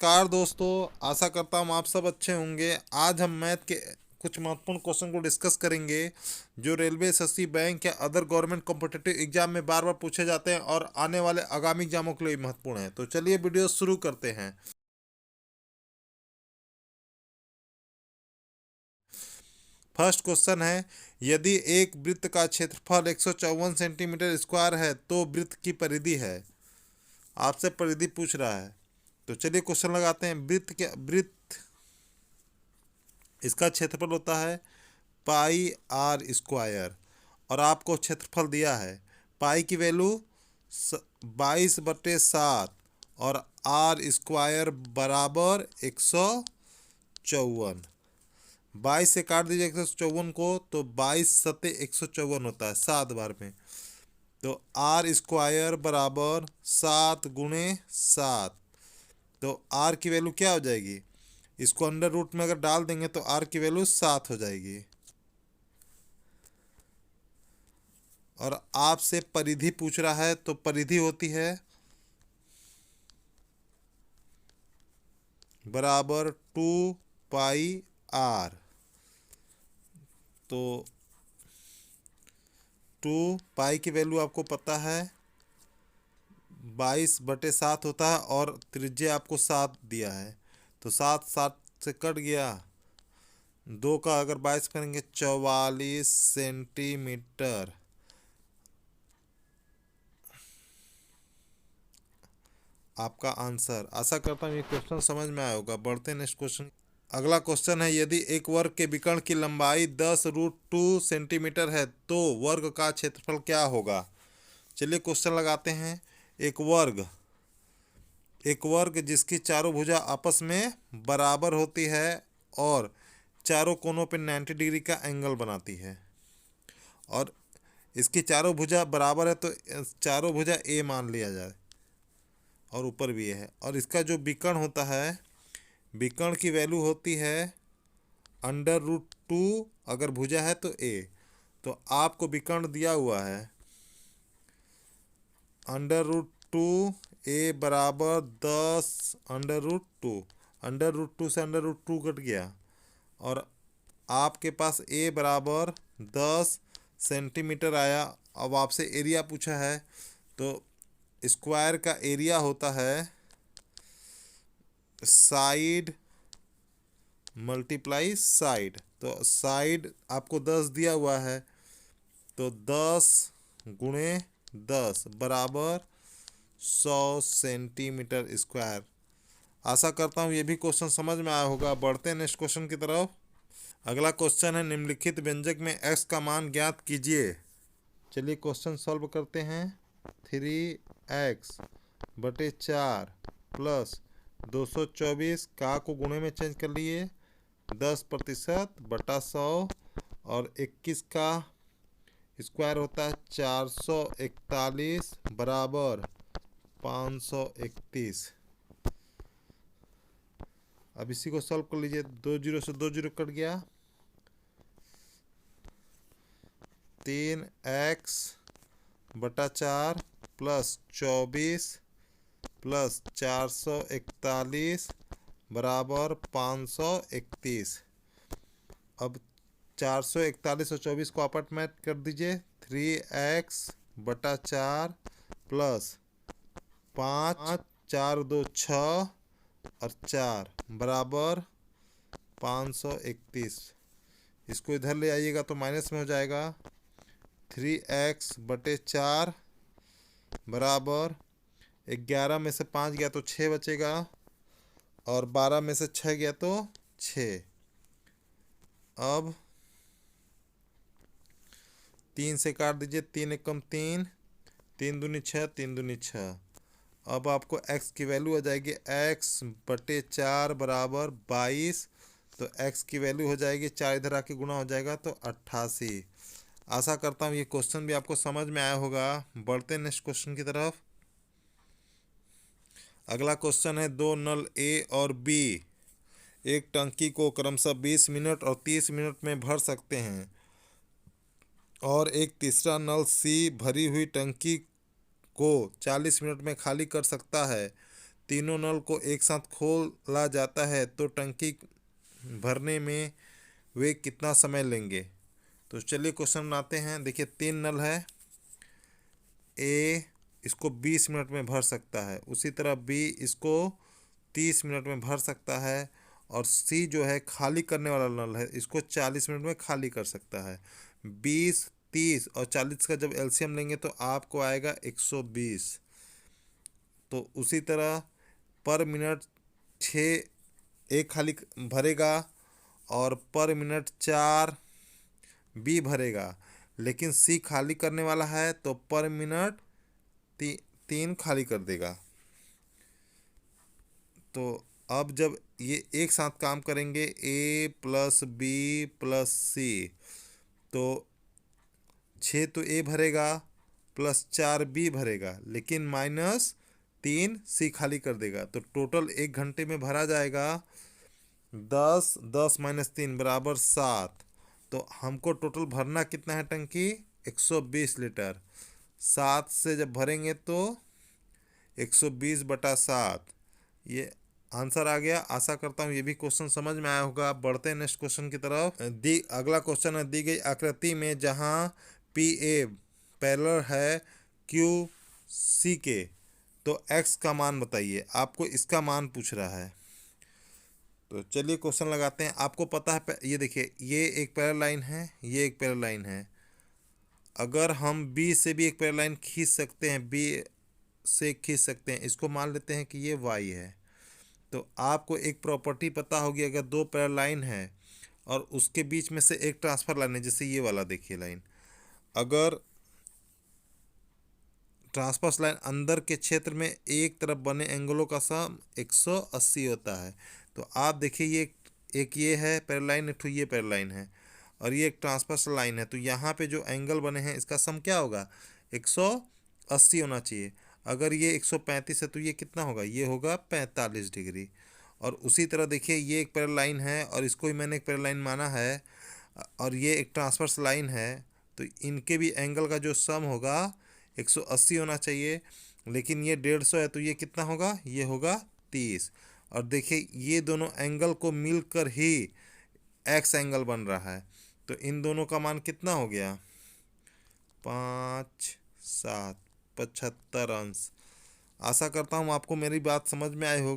नमस्कार दोस्तों, आशा करता हूँ आप सब अच्छे होंगे। आज हम मैथ के कुछ महत्वपूर्ण क्वेश्चन को डिस्कस करेंगे जो रेलवे, एसएससी, बैंक या अदर गवर्नमेंट कॉम्पिटिटिव एग्जाम में बार बार पूछे जाते हैं और आने वाले आगामी एग्जामों के लिए महत्वपूर्ण है। तो चलिए वीडियो शुरू करते हैं। फर्स्ट क्वेश्चन है, यदि एक वृत्त का क्षेत्रफल 154 सेंटीमीटर स्क्वायर है तो वृत्त की परिधि है। आपसे परिधि पूछ रहा है, तो चलिए क्वेश्चन लगाते हैं। वृत्त इसका क्षेत्रफल होता है पाई आर स्क्वायर, और आपको क्षेत्रफल दिया है। पाई की वैल्यू 22/7 और आर स्क्वायर बराबर 154। 22 से काट दीजिए 154 को, तो 22×7 154 होता है 7 बार में। तो आर स्क्वायर बराबर 7×7। तो आर की वैल्यू क्या हो जाएगी, इसको अंडर रूट में अगर डाल देंगे तो आर की वैल्यू 7 हो जाएगी। और आपसे परिधि पूछ रहा है, तो परिधि होती है बराबर 2πr। तो 2 पाई की वैल्यू आपको पता है 22/7 होता है, और त्रिज्या आपको 7 दिया है। तो 7 7 से कट गया, 2 का अगर 22 करेंगे 44 सेंटीमीटर। आपका आंसर। आशा करता हूँ ये क्वेश्चन समझ में आया होगा। बढ़ते नेक्स्ट क्वेश्चन। अगला क्वेश्चन है, यदि एक वर्ग के विकर्ण की लंबाई 10√2 सेंटीमीटर है तो वर्ग का क्षेत्रफल क्या होगा। चलिए क्वेश्चन लगाते हैं। एक वर्ग एक वर्ग जिसकी चारों भुजा आपस में बराबर होती है और चारों कोनों पे 90 डिग्री का एंगल बनाती है, और इसकी चारों भुजा बराबर है तो चारों भुजा ए मान लिया जाए, और ऊपर भी है। और इसका जो विकर्ण होता है, विकर्ण की वैल्यू होती है √2, अगर भुजा है तो ए। तो आपको विकर्ण दिया हुआ है √2, ए बराबर 10 √2। √2 से √2 कट गया, और आपके पास ए बराबर 10 सेंटीमीटर आया। अब आपसे एरिया पूछा है, तो स्क्वायर का एरिया होता है साइड मल्टीप्लाई साइड। तो साइड आपको 10 दिया हुआ है, तो 10×10 बराबर 100 सेंटीमीटर स्क्वायर। आशा करता हूँ ये भी क्वेश्चन समझ में आया होगा। बढ़ते हैं नेक्स्ट क्वेश्चन की तरफ। अगला क्वेश्चन है, निम्नलिखित व्यंजक में x का मान ज्ञात कीजिए। चलिए क्वेश्चन सॉल्व करते हैं। 3x/4 प्लस 224 का को गुणे में चेंज कर लिए 10%/100, और 21 का स्क्वायर होता है 441 बराबर 531। अब इसी को सॉल्व कर लीजिए। 2 जीरो से 2 जीरो कट गया। 3x/4 प्लस 24 प्लस 441 बराबर 531। अब 441 और 24 को आपस में कर दीजिए। 3x/4 प्लस 5 4 2 6 और 4 बराबर 531। इसको इधर ले आइएगा तो माइनस में हो जाएगा। 3x/4 बराबर 11 में से 5 गया तो 6 बचेगा, और 12 में से 6 गया तो 6। अब 3 से काट दीजिए। 3 एकम 3, 3 दूनी 6, 3 दूनी 6। अब आपको x की वैल्यू आ जाएगी x/4 बराबर 22। तो x की वैल्यू हो जाएगी 4 इधर आके गुना हो जाएगा तो 88। आशा करता हूँ ये क्वेश्चन भी आपको समझ में आया होगा। बढ़ते हैं नेक्स्ट क्वेश्चन की तरफ। अगला क्वेश्चन है, दो नल ए और बी एक टंकी को क्रमशः 20 मिनट और 30 मिनट में भर सकते हैं, और एक तीसरा नल सी भरी हुई टंकी को 40 मिनट में खाली कर सकता है। तीनों नल को एक साथ खोला जाता है तो टंकी भरने में वे कितना समय लेंगे। तो चलिए क्वेश्चन बनाते हैं। देखिए 3 नल है, ए इसको 20 मिनट में भर सकता है, उसी तरह बी इसको 30 मिनट में भर सकता है, और सी जो है खाली करने वाला नल है, इसको 40 मिनट में खाली कर सकता है। 20, 30 और 40 का जब एलसीएम लेंगे तो आपको आएगा 120। तो उसी तरह पर मिनट 6 एक खाली भरेगा और पर मिनट 4 बी भरेगा, लेकिन सी खाली करने वाला है तो पर मिनट 3 खाली कर देगा। तो अब जब ये एक साथ काम करेंगे ए प्लस बी प्लस सी, तो 6 तो ए भरेगा प्लस 4 बी भरेगा, लेकिन -3 सी खाली कर देगा। तो टोटल 1 घंटे में भरा जाएगा 10, 10 - 3 बराबर 7। तो हमको टोटल भरना कितना है टंकी 120 लीटर। 7 से जब भरेंगे तो 120/7, ये आंसर आ गया। आशा करता हूँ ये भी क्वेश्चन समझ में आया होगा। बढ़ते हैं नेक्स्ट क्वेश्चन की तरफ। अगला क्वेश्चन है, दी गई आकृति में जहाँ पी ए पैरेलल है क्यू सी के, तो एक्स का मान बताइए। आपको इसका मान पूछ रहा है। तो चलिए क्वेश्चन लगाते हैं। आपको पता है, ये देखिए ये एक पैरेलल लाइन है, ये एक पैरेलल लाइन है। अगर हम बी से भी एक पैरेलल लाइन खींच सकते हैं, बी से खींच सकते हैं, इसको मान लेते हैं कि ये वाई है। तो आपको एक प्रॉपर्टी पता होगी, अगर दो पैरेलल लाइन है और उसके बीच में से एक ट्रांसफर लाइन है, जैसे ये वाला देखिए लाइन, अगर ट्रांसफर लाइन अंदर के क्षेत्र में एक तरफ बने एंगलों का सम 180 होता है। तो आप देखिए ये एक ये है पैरेलल लाइन, एक ये पैरेलल लाइन है, और ये एक ट्रांसफर लाइन है। तो यहाँ पे जो एंगल बने हैं इसका सम क्या होगा 180 होना चाहिए। अगर ये 135 है तो ये कितना होगा, ये होगा 45 डिग्री। और उसी तरह देखिए ये एक पैरेलल लाइन है और इसको ही मैंने एक पैरेलल लाइन माना है, और ये एक ट्रांसवर्स लाइन है। तो इनके भी एंगल का जो सम होगा 180 होना चाहिए, लेकिन ये 150 है तो ये कितना होगा, ये होगा 30। और देखिए ये दोनों एंगल को मिलकर ही एक्स एंगल बन रहा है। तो इन दोनों का मान कितना हो गया 5, 7, 75 अंश। आशा करता हूँ आपको मेरी बात समझ में आई होगी।